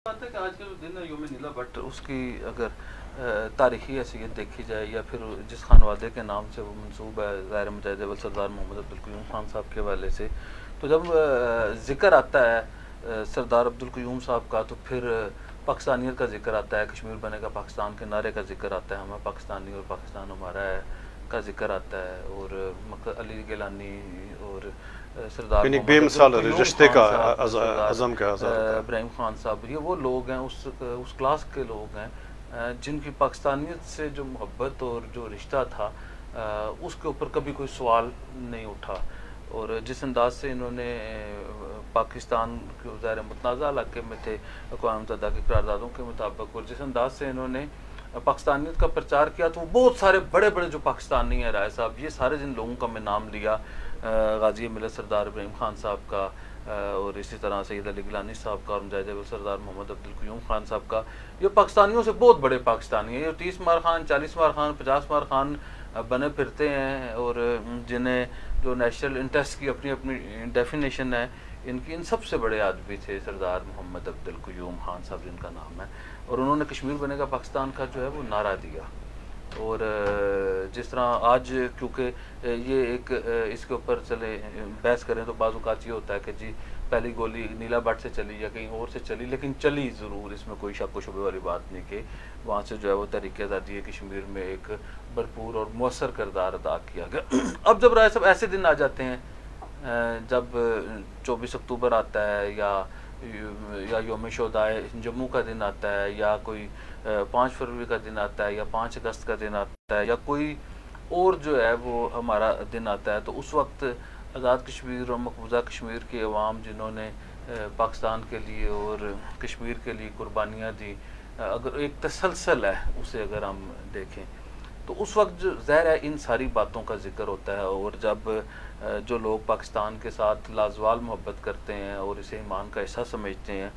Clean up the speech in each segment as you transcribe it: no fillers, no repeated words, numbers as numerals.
बात है कि आज के जो दिन है योम नीला भट्ट उसकी अगर तारीखी हैसियत देखी जाए या फिर जिस खानवादे के नाम से वो मंसूब है ज़ाहिर मुजाहिद अव्वल सरदार मोहम्मद अब्दुल क़य्यूम खान साहब के हवाले से, तो जब ज़िक्र आता है सरदार अब्दुल क़य्यूम साहब का तो फिर पाकिस्तानियत का जिक्र आता है, कश्मीर बनेगा पाकिस्तान के नारे का जिक्र आता है, हमें पाकिस्तानी और पाकिस्तान हमारा है का जिक्र आता है, और अली गिलानी और सरदार बेमिसाल रिश्ते का अज़म का इब्राहिम खान साहब, ये वो लोग हैं उस क्लास के लोग हैं जिनकी पाकिस्तानियत से जो मोहब्बत और जो रिश्ता था उसके ऊपर कभी कोई सवाल नहीं उठा। और जिस अंदाज से इन्होंने पाकिस्तान के ज़ाहिर मुतनाज़ा इलाके में थे अक़वाम मुत्तहिदा की करारदादों के मुताबिक, और जिस अंदाज से इन्होंने पाकिस्तानियत का प्रचार किया, तो बहुत सारे बड़े बड़े जो पाकिस्तानी हैं राय साहब, ये सारे जिन लोगों का मैं नाम लिया, गाजी मिलत सरदार इब्राहिम खान साहब का और इसी तरह सैयद अली गिलानी साहब का और मुजाहिद अव्वल सरदार मोहम्मद अब्दुल क़य्यूम खान साहब का, ये पाकिस्तानियों से बहुत बड़े पाकिस्तानी हैं। ये 30 मार खान, 40 मार खान, 50 मार खान बने फिरते हैं और जिन्हें जो नेशनल इंटरेस्ट की अपनी अपनी डेफिनेशन है, इनकी इन सबसे बड़े आदमी थे सरदार मोहम्मद अब्दुल क़य्यूम खान साहब जिनका नाम है, और उन्होंने कश्मीर बनेगा पाकिस्तान का जो है वो नारा दिया। और जिस तरह आज क्योंकि ये एक इसके ऊपर चले बहस करें तो बाज़ औक़ात ये होता है कि जी पहली गोली नीला भट्ट से चली या कहीं और से चली, लेकिन चली ज़रूर, इसमें कोई शक व शुबे वाली बात नहीं कि वहाँ से जो है वो तहरीक आज़ादी कश्मीर में एक भरपूर और मौसर किरदार अदा किया गया। अब जब राय साहब ऐसे दिन आ जाते हैं, जब 24 अक्टूबर आता है या योम शोदाए जम्मू का दिन आता है, या कोई 5 फरवरी का दिन आता है, या 5 अगस्त का दिन आता है, या कोई और जो है वो हमारा दिन आता है, तो उस वक्त आज़ाद कश्मीर और मकबूजा कश्मीर के अवाम जिन्होंने पाकिस्तान के लिए और कश्मीर के लिए कुर्बानियाँ दी, अगर एक तसलसल है उसे अगर हम देखें तो उस वक्त जो ज़ाहिर है इन सारी बातों का जिक्र होता है। और जब जो लोग पाकिस्तान के साथ लाजवाल मोहब्बत करते हैं और इसे ईमान का हिस्सा समझते हैं,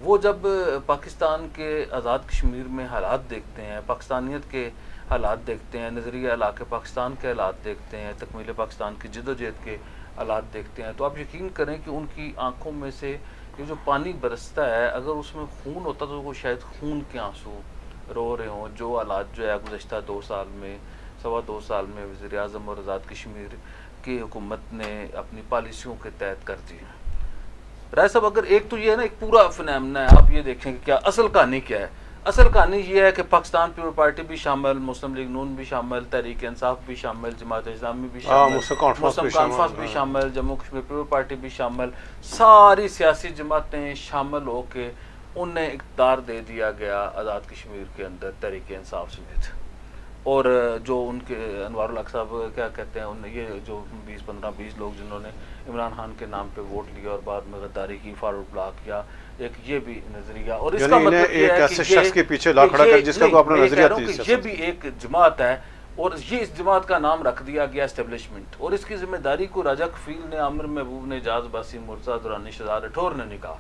वो जब पाकिस्तान के आज़ाद कश्मीर में हालात देखते हैं, पाकिस्तानियत के हालात देखते हैं, नज़रिया इलाके पाकिस्तान के हालात देखते हैं, तकमील पाकिस्तान की जदोजहद के हालात देखते हैं, तो आप यकीन करें कि उनकी आँखों में से ये जो पानी बरसता है, अगर उसमें खून होता तो वो शायद खून के आंसू रो रहे हों। जो हालात जो है गुज़श्ता 2 साल में, 2.25 साल में वज़ीर आज़म और आज़ाद कश्मीर की हुकूमत ने अपनी पॉलिसियों के तहत कर दी। राय साहब, अगर एक तो ये है ना, एक पूरा फिनोमेना है, आप ये देखें कि क्या असल कहानी क्या है। असल कहानी ये है कि पाकिस्तान पीपल पार्टी भी शामिल, मुस्लिम लीग नून भी शामिल, तहरीक इंसाफ भी शामिल, जमात इस्लामी भी शामिल, मुस्लिम कॉन्फ्रेंस भी शामिल, जम्मू कश्मीर पीपल पार्टी भी शामिल, सारी सियासी जमातें शामिल होके उन्हें इक़्तिदार दे दिया गया आज़ाद कश्मीर के अंदर तहरीक इंसाफ समेत। और जो उनके अनवारुल हक साहब क्या कहते हैं, उन ये जो 20 लोग जिन्होंने इमरान खान के नाम पे वोट लिया और बाद में गद्दारी की, फारूक ब्लॉक किया, एक ये भी नजरिया। और इसका मतलब ये है कि शख्स के पीछे ला खड़ा कर जिसका को अपना नजरिया थी, ये भी एक जमात है और ये इस जमात का नाम रख दिया गया एस्टेब्लिशमेंट, और इसकी जिम्मेदारी को राजा कफील ने, आमिर महबूब ने, जाज बासी मुर्जा, दुरानी शहजाद राठौर ने नहीं कहा,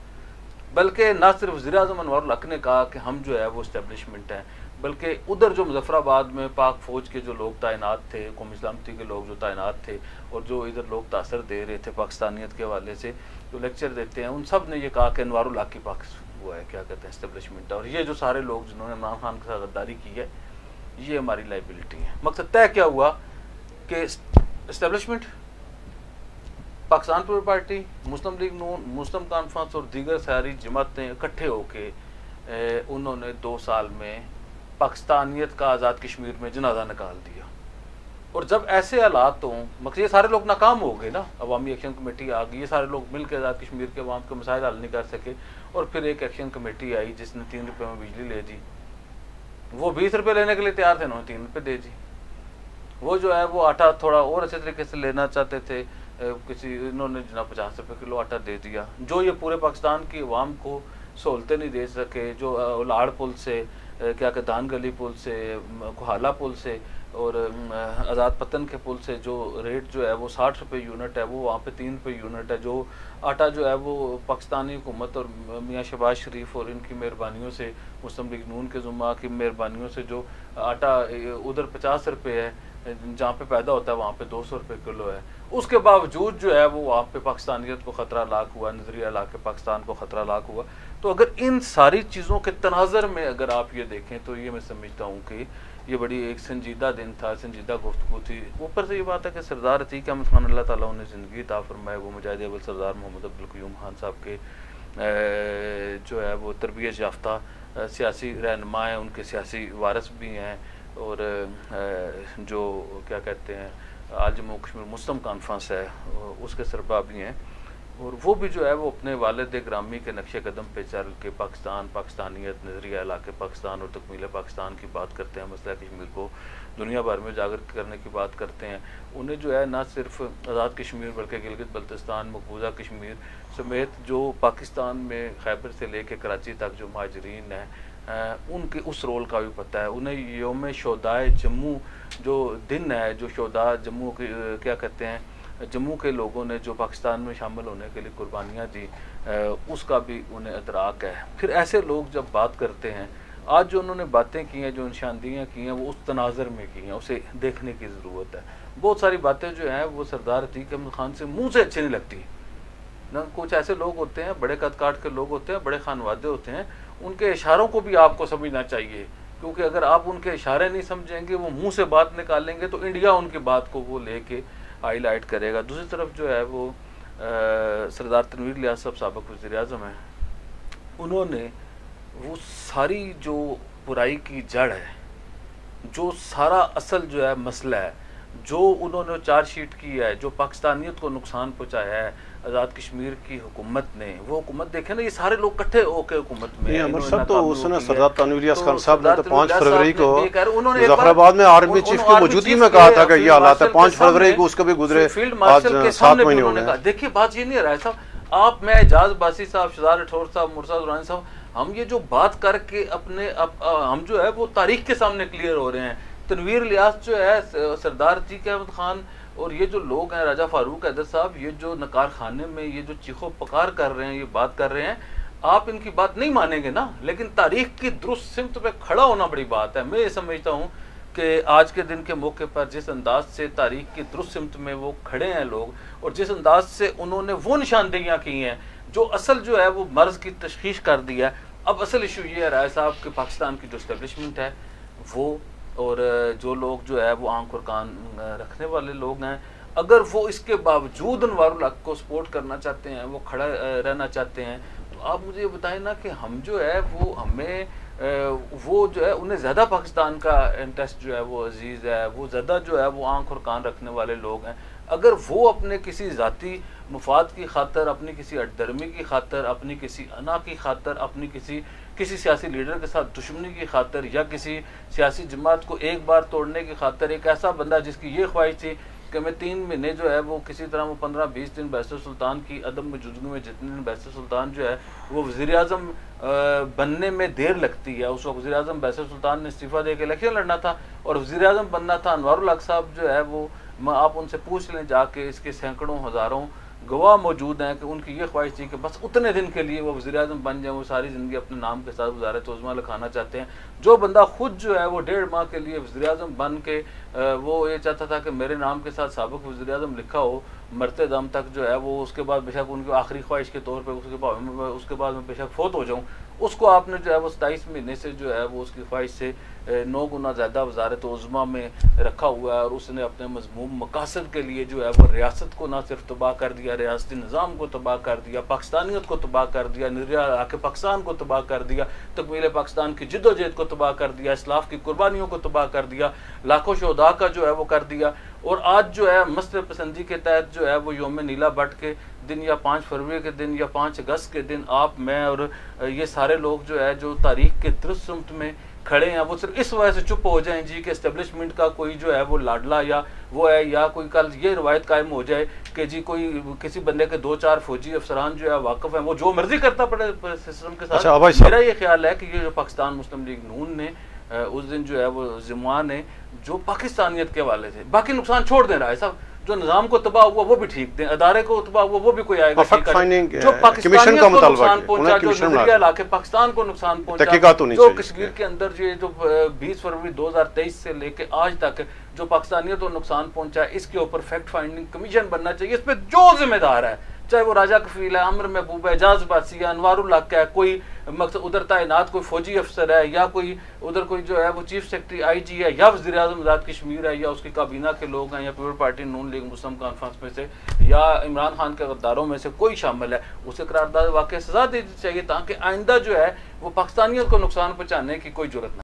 बल्कि ना सिर्फ वज़ीर आज़म अनवारुल हक ने कहा कि हम जो है वो एस्टेब्लिशमेंट हैं, बल्कि उधर जो मुजफ्फराबाद में पाक फ़ौज के जो लोग तैनात थे, कौमी सलामती के लोग जो तैनात थे, और जो इधर लोग तासर दे रहे थे पाकिस्तानियत के हवाले से जो लेक्चर देते हैं, उन सब ने ये कहा कि अनवारुल हक की वो है क्या कहते हैं एस्टेब्लिशमेंट है, और ये जो सारे लोग जिन्होंने इमरान खान के साथ गद्दारी की है, ये हमारी लाइबिलिटी है। मकसद तय क्या हुआ कि एस्टेब्लिशमेंट, पाकिस्तान पीपल पार्टी, मुस्लिम लीग नून, मुस्लिम कॉन्फ्रेंस और दीगर सारी जमातें इकट्ठे होके उन्होंने 2 साल में पाकिस्तानियत का आज़ाद कश्मीर में जनाजा निकाल दिया। और जब ऐसे हालात हों, मकसद ये सारे लोग नाकाम हो गए ना, अवामी एक्शन कमेटी आ गई, ये सारे लोग मिल के आज़ाद कश्मीर के अवाम के मसाइल हल नहीं कर सके, और फिर एक एक्शन कमेटी आई जिसने 3 रुपये में बिजली ले दी। वो 20 रुपये लेने के लिए तैयार थे, उन्होंने 3 रुपये दे दी। वो जो है वो आटा थोड़ा और अच्छे तरीके से लेना चाहते थे, किसी इन्होंने जनाब 50 रुपये किलो आटा दे दिया, जो ये पूरे पाकिस्तान की अवाम को सहूलतें नहीं दे सके। जो लाड़ पुल से क्या कहते दान गली पुल से, कोहाला पुल से और आज़ाद पतन के पुल से जो रेट जो है वो 60 रुपये यूनिट है, वो वहाँ पे 3 रुपये यूनिट है। जो आटा जो है वो पाकिस्तानी हुकूमत और मियाँ शहबाज शरीफ और इनकी मेहरबानियों से, मुस्लिम लीग नून के जुम्मा की मेहरबानियों से जो आटा उधर 50 रुपये है, जहाँ पे पैदा होता है वहाँ पे 200 रुपये किलो है। उसके बावजूद जो है वो वहाँ पे पाकिस्तानियत को ख़तरा लाक हुआ, नजरिया ला के पाकिस्तान को ख़तरा लाक हुआ। तो तो अगर इन सारी चीज़ों के तनाज़र में अगर आप ये देखें तो ये मैं समझता हूँ कि ये बड़ी एक संजीदा दिन था, संजीदा गुफ्तगू थी। ऊपर से ये बात है कि सरदार अतीक अहमद खान अल्लाह ताला उन्हें ज़िंदगी अता फरमाए, वो मुजाहिद अव्वल सरदार मोहम्मद अब्दुल क़य्यूम खान साहब के जो है वो तरबियत याफ्ता सियासी रहनुमा हैं, उनके सियासी वारिस भी हैं, और जो क्या कहते हैं आज जम्मू कश्मीर मुस्लिम कॉन्फ्रेंस है उसके सरबराह भी हैं। और वो भी जो है वो अपने वालिद ग्रामी के नक्शे कदम पे चल के पाकिस्तान, पाकिस्तानियत, नज़रिया इलाके पाकिस्तान और तकमील पाकिस्तान की बात करते हैं, मसला कश्मीर को दुनिया भर में उजागर करने की बात करते हैं। उन्हें जो है ना सिर्फ आज़ाद कश्मीर बल्कि गिलगित बल्तिस्तान, मकबूजा कश्मीर समेत जो पाकिस्तान में खैबर से लेके कराची तक जो महाजरीन हैं उनके उस रोल का भी पता है। उन्हें यौम शोदाए जम्मू जो दिन है, जो शोदा जम्मू के क्या कहते हैं, जम्मू के लोगों ने जो पाकिस्तान में शामिल होने के लिए कुर्बानियाँ दी, उसका भी उन्हें अदराक है। फिर ऐसे लोग जब बात करते हैं, आज जो उन्होंने बातें की हैं, जो निशानदियाँ की हैं, वो उस तनाज़र में की हैं, उसे देखने की ज़रूरत है। बहुत सारी बातें जो हैं वो सरदार अतीक अहमद खान से मुँह से अच्छी नहीं लगती ना। कुछ ऐसे लोग होते हैं, बड़े कद काट के लोग होते हैं, बड़े खानवादे होते हैं, उनके इशारों को भी आपको समझना चाहिए, क्योंकि अगर आप उनके इशारे नहीं समझेंगे, वो मुँह से बात निकालेंगे तो इंडिया उनकी बात को वो लेके हाईलाइट करेगा। दूसरी तरफ जो है वो सरदार तनवीर इलियास साहब साबिक़ वज़ीर-ए-आज़म हैं, उन्होंने वो सारी जो बुराई की जड़ है, जो सारा असल जो है मसला है, जो उन्होंने चार्जशीट की है, जो पाकिस्तानियत को नुकसान पहुँचाया है आज़ाद कश्मीर की हुकूमत ने, वो हुकूमत देखे ना, ये सारे लोग इकट्ठे होकर हुकूमत में अमर साहब तो उसने सरदार तनवीर इलियास खान साहब ने तो 5 फरवरी को मुजफ्फराबाद में आर्मी चीफ की मौजूदगी में कहा था कि ये हालात है। 5 फरवरी को उसका भी गुजरे फील्ड मार्शल के सामने भी उन्होंने कहा। देखिए बात ये नहीं रहा है साहब, आप, मैं, एजाज बासी साहब, शहजाद राठौर साहब, मुर्शद दुरानी साहब, हम ये जो बात करके अपने हम जो है वो तारीख के सामने क्लियर हो रहे हैं। तनवीर इलियास जो है, सरदार अतीक अहमद खान और ये जो लोग हैं, राजा फारूक हैदर साहब, ये जो नकार खाने में ये जो चीखो पकार कर रहे हैं, ये बात कर रहे हैं, आप इनकी बात नहीं मानेंगे ना, लेकिन तारीख की दुरुस्त सिमत पे खड़ा होना बड़ी बात है। मैं ये समझता हूँ कि आज के दिन के मौके पर जिस अंदाज से तारीख की दुरुस्त सिमत में वो खड़े हैं लोग, और जिस अंदाज से उन्होंने वो निशानदेहियाँ की हैं जो असल जो है वो मर्ज़ की तशखीश कर दिया है। अब असल इशू ये है राय साहब कि पाकिस्तान की जो इस्टेब्लिशमेंट है वो, और जो लोग जो है वो आंख और कान रखने वाले लोग हैं, अगर वो इसके बावजूद अनवारुल हक को सपोर्ट करना चाहते हैं, वो खड़ा रहना चाहते हैं, तो आप मुझे ये बताएं ना कि हम जो है वो हमें वो जो है उन्हें ज़्यादा पाकिस्तान का इंटरेस्ट जो है वो अजीज़ है, वो ज़्यादा जो है वो आंख और कान रखने वाले लोग हैं। अगर वो अपने किसी ज़ाती मुफाद की खातर, अपनी किसी अटदर्मी की खातर, अपनी किसी अना की खातर, अपनी किसी सियासी लीडर के साथ दुश्मनी की खातर, या किसी सियासी जमात को एक बार तोड़ने की खातर, एक ऐसा बंदा जिसकी ये ख्वाहिश थी कि मैं 3 महीने जो है वो किसी तरह वो 15-20 दिन बैरिस्टर सुल्तान की अदम मौजूदगी में, जितने दिन बैरिस्टर सुल्तान जो है वो वज़ीर-ए-आज़म बनने में देर लगती है, उस वक्त वज़ीर-ए-आज़म बैरिस्टर सुल्तान ने इस्तीफ़ा दे के इलेक्शन लड़ना था और वज़ीर-ए-आज़म बनना था अनवारुल हक साहब जो है वो, आप उनसे पूछ लें जाके, इसके सैकड़ों हज़ारों गवाह मौजूद हैं कि उनकी ये ख्वाहिश थी कि बस उतने दिन के लिए वो वज़ीर-ए-आज़म बन जाएँ, वो सारी ज़िंदगी अपने नाम के साथ वज़ारत उज़्मा लिखाना चाहते हैं। जो बंदा खुद जो है वो 1.5 माह के लिए वज़ीर-ए-आज़म बन के वो ये चाहता था कि मेरे नाम के साथ साबिक़ वज़ीर-ए-आज़म लिखा हो मरते दम तक जो है वो, उसके बाद बेशक उनकी आखिरी ख्वाहिश के तौर पर उसके बाद मैं बेशक फोत हो जाऊँ, उसको आपने जो है वो 27 महीने से जो है वो उसकी ख्वाहिश से 9 गुना ज़्यादा वज़ारत उज़्मा में रखा हुआ है, और उसने अपने मज़मूम मकासद के लिए जो है वो रियासत को ना सिर्फ तबाह कर दिया, रियासती निज़ाम को तबाह कर दिया, पाकिस्तानियत को तबाह कर दिया, नज़रिया के पाकिस्तान को तबाह कर दिया, तकमील पाकिस्तान की जिद्दोजहद को तबाह कर दिया, इस्लाफ की कुर्बानियों को तबाह कर दिया, लाखों शोधा का जो है वो कर दिया। और आज जो है मसले पसंदी के तहत जो है वो यौम नीला बट के दिन, या 5 फरवरी के दिन, या 5 अगस्त के दिन, आप, मैं और ये सारे लोग जो है जो तारीख के दुरुस्त सिमत में खड़े हैं, वो सिर्फ इस वजह से चुप हो जाएं जी कि इस्टेब्लिशमेंट का कोई जो है वो लाडला या वो है, या कोई कल ये रवायत कायम हो जाए कि जी कोई किसी बंदे के 2-4 फौजी अफसरान जो है वाकफ हैं, वो जो मर्जी करता पड़े सिस्टम के साथ। अच्छा, मेरा ये ख्याल है कि ये जो पाकिस्तान मुस्लिम लीग नून ने उस दिन जो है वो ज़िम्मा ने जो पाकिस्तानियत के वाले थे, बाकी नुकसान छोड़ दे रहा है साहब, जो निज़ाम को तबाह हुआ वो भी ठीक दें, अदारे को तबाह हुआ वो भी कोई आएगा ठीक करे, जो पाकिस्तानियत को नुकसान पहुंचा, जो नज़रिया इलाके पाकिस्तान को नुकसान पहुंचा, जो कश्मीर के अंदर जो 20 फरवरी 2023 से लेके आज तक जो पाकिस्तानियत को नुकसान पहुंचा, इसके ऊपर फैक्ट फाइंडिंग कमीशन बनना चाहिए। इस पर जो जिम्मेदार है, चाहे वो राजा कफील है, अमर महबूब है, एजाज बासी है, अनवारुल हक है, कोई मकसद उधर तैनात कोई फौजी अफसर है या कोई उधर कोई जो है वो चीफ सेक्रेटरी IG है या वज़ीर आज़म आज़ाद कश्मीर है या उसकी काबीना के लोग हैं या पीपल पार्टी नून लीग मुस्लिम कॉन्फ्रेंस में से या इमरान खान के गद्दारों में से कोई शामिल है, उसे करारदाद वाकई सजा देनी चाहिए ताकि आइंदा जो है वो पाकिस्तानियों को नुकसान पहुँचाने की कोई जरूरत नहीं।